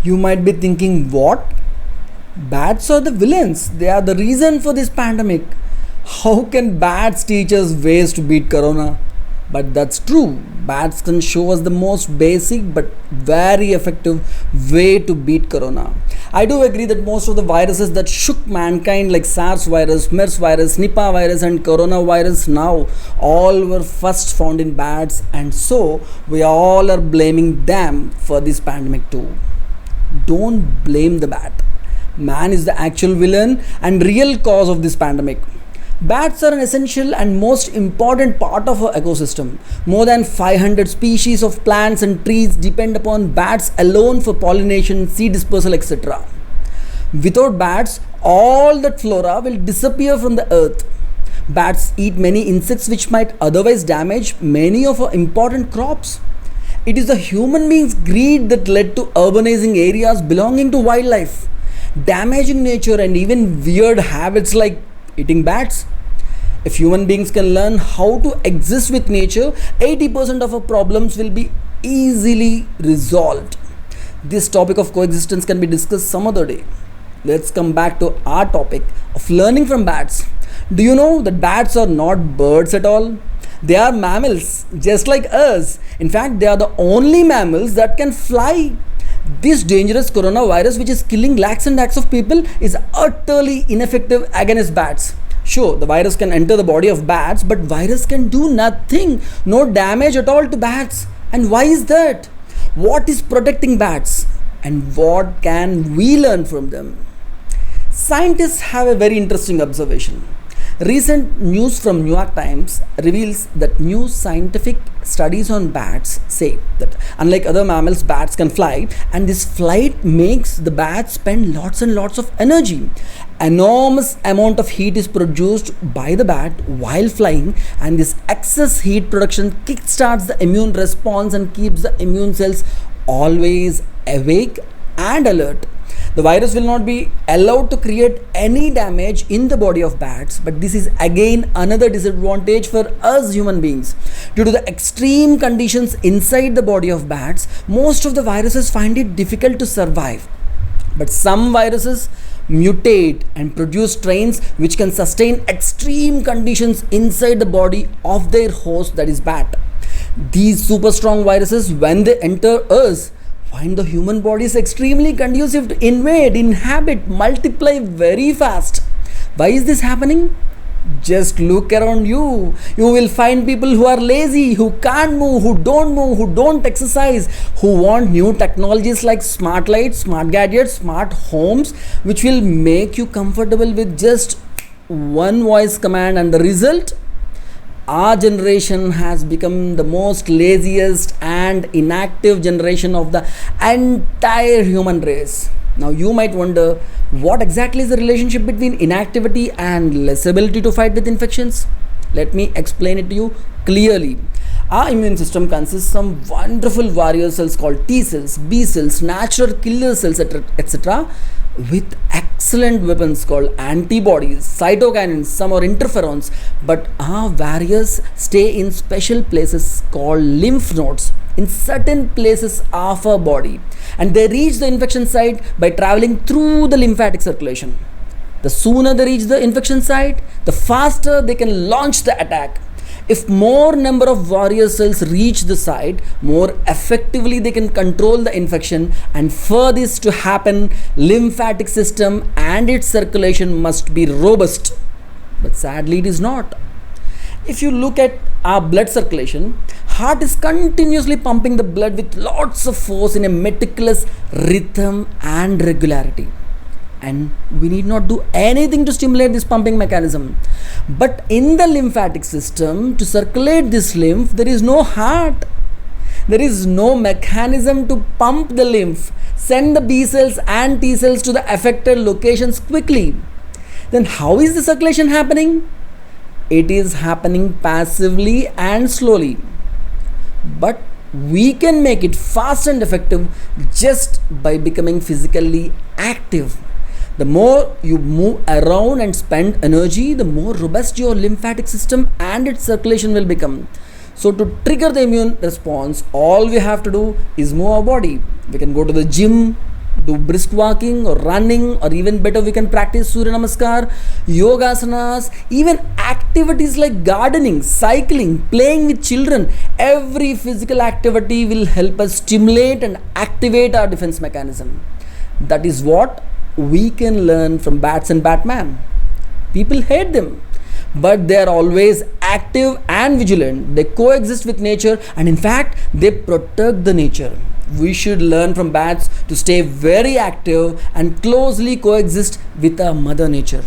You might be thinking, what? Bats are the villains. They are the reason for this pandemic. How can bats teach us ways to beat corona? But that's true. Bats can show us the most basic but very effective way to beat corona. I do agree that most of the viruses that shook mankind, like SARS virus, MERS virus, Nipah virus, and coronavirus, now all were first found in bats, and so we all are blaming them for this pandemic too. Don't blame the bat. Man is the actual villain and real cause of this pandemic. Bats are an essential and most important part of our ecosystem. More than 500 species of plants and trees depend upon bats alone for pollination, seed dispersal, etc. Without bats, all that flora will disappear from the earth. Bats eat many insects which might otherwise damage many of our important crops. It is the human beings' greed that led to urbanizing areas belonging to wildlife, damaging nature, and even weird habits like eating bats. If human beings can learn how to exist with nature, 80% of our problems will be easily resolved. This topic of coexistence can be discussed some other day. Let's come back to our topic of learning from bats. Do you know that bats are not birds at all? They are mammals, just like us. In fact, they are the only mammals that can fly. This dangerous coronavirus, which is killing lakhs and lakhs of people, is utterly ineffective against bats. Sure, the virus can enter the body of bats, but virus can do nothing, no damage at all to bats. And why is that? What is protecting bats? And what can we learn from them? Scientists have a very interesting observation. Recent news from New York Times reveals that new scientific studies on bats say that unlike other mammals, bats can fly, and this flight makes the bats spend lots and lots of energy. Enormous amount of heat is produced by the bat while flying, and this excess heat production kickstarts the immune response and keeps the immune cells always awake and alert. The virus will not be allowed to create any damage in the body of bats, but this is again another disadvantage for us human beings. Due to the extreme conditions inside the body of bats, most of the viruses find it difficult to survive. But some viruses mutate and produce strains which can sustain extreme conditions inside the body of their host, that is bat. These super strong viruses, when they enter us, find the human body is extremely conducive to invade, inhabit, multiply very fast. Why is this happening? Just look around you. You will find people who are lazy, who can't move, who don't exercise, who want new technologies like smart lights, smart gadgets, smart homes, which will make you comfortable with just one voice command, and the result? Our generation has become the most laziest and inactive generation of the entire human race. Now you might wonder, what exactly is the relationship between inactivity and less ability to fight with infections? Let me explain it to you clearly. Our immune system consists of some wonderful warrior cells called T cells, B cells, natural killer cells, etc., with excellent weapons called antibodies, cytokinins, some are interferons, but our warriors stay in special places called lymph nodes in certain places of our body, and they reach the infection site by traveling through the lymphatic circulation. The sooner they reach the infection site, the faster they can launch the attack. If more number of warrior cells reach the site, more effectively they can control the infection, and for this to happen, lymphatic system and its circulation must be robust. But sadly it is not. If you look at our blood circulation, heart is continuously pumping the blood with lots of force in a meticulous rhythm and regularity. And we need not do anything to stimulate this pumping mechanism. But in the lymphatic system, to circulate this lymph, there is no heart. There is no mechanism to pump the lymph, send the B cells and T cells to the affected locations quickly. Then how is the circulation happening? It is happening passively and slowly. But we can make it fast and effective just by becoming physically active. The more you move around and spend energy, the more robust your lymphatic system and its circulation will become. So to trigger the immune response, all we have to do is move our body. We can go to the gym, do brisk walking or running, or even better, we can practice Surya Namaskar, yoga asanas, even activities like gardening, cycling, playing with children. Every physical activity will help us stimulate and activate our defense mechanism. That is what we can learn from bats and Batman. People hate them, but they are always active and vigilant. They coexist with nature, and in fact, they protect the nature. We should learn from bats to stay very active and closely coexist with our mother nature.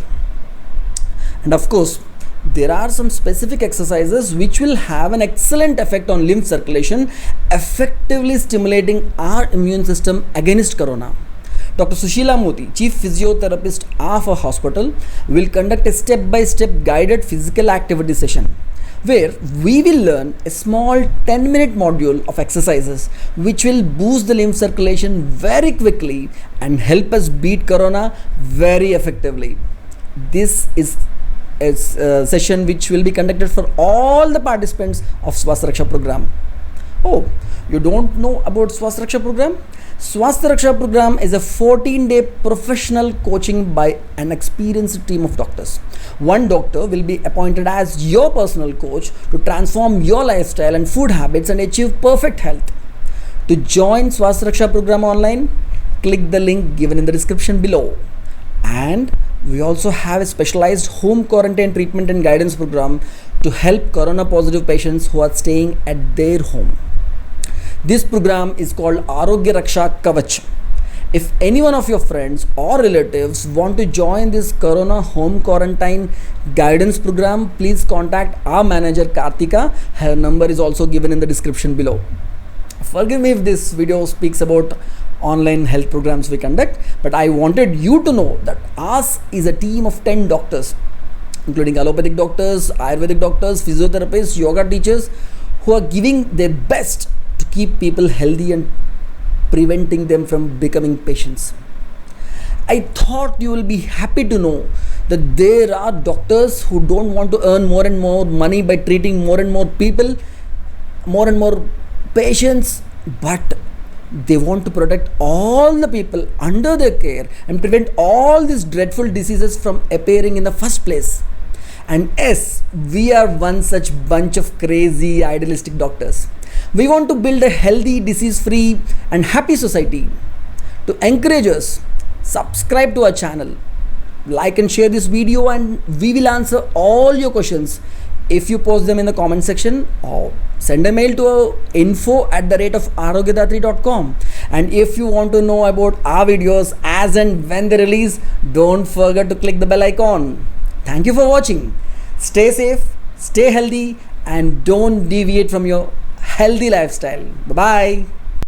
And of course, there are some specific exercises which will have an excellent effect on lymph circulation, effectively stimulating our immune system against corona. Dr. Sushila Moti, Chief Physiotherapist of a hospital, will conduct a step-by-step guided physical activity session where we will learn a small 10-minute module of exercises which will boost the lymph circulation very quickly and help us beat corona very effectively. This is a session which will be conducted for all the participants of Swasth Raksha program. Oh, you don't know about Swasth Raksha program? Swasth Raksha program is a 14-day professional coaching by an experienced team of doctors. One doctor will be appointed as your personal coach to transform your lifestyle and food habits and achieve perfect health. To join Swasth Raksha program online, click the link given in the description below. And we also have a specialized home quarantine treatment and guidance program to help corona positive patients who are staying at their home. This program is called Arogya Raksha Kavach. If any one of your friends or relatives want to join this corona home quarantine guidance program, please contact our manager Kartika. Her number is also given in the description below. Forgive me if this video speaks about online health programs we conduct, but I wanted you to know that ours is a team of 10 doctors, including allopathic doctors, Ayurvedic doctors, physiotherapists, yoga teachers, who are giving their best to keep people healthy and preventing them from becoming patients. I thought you will be happy to know that there are doctors who don't want to earn more and more money by treating more and more people, more and more patients, but they want to protect all the people under their care and prevent all these dreadful diseases from appearing in the first place. And yes, we are one such bunch of crazy idealistic doctors. We want to build a healthy, disease-free and happy society. To encourage us, subscribe to our channel, like and share this video, and we will answer all your questions if you post them in the comment section, or send a mail to info@arogyadatri.com. And if you want to know about our videos as and when they release, don't forget to click the bell icon. Thank you for watching. Stay safe, stay healthy, and don't deviate from your healthy lifestyle. Bye-bye.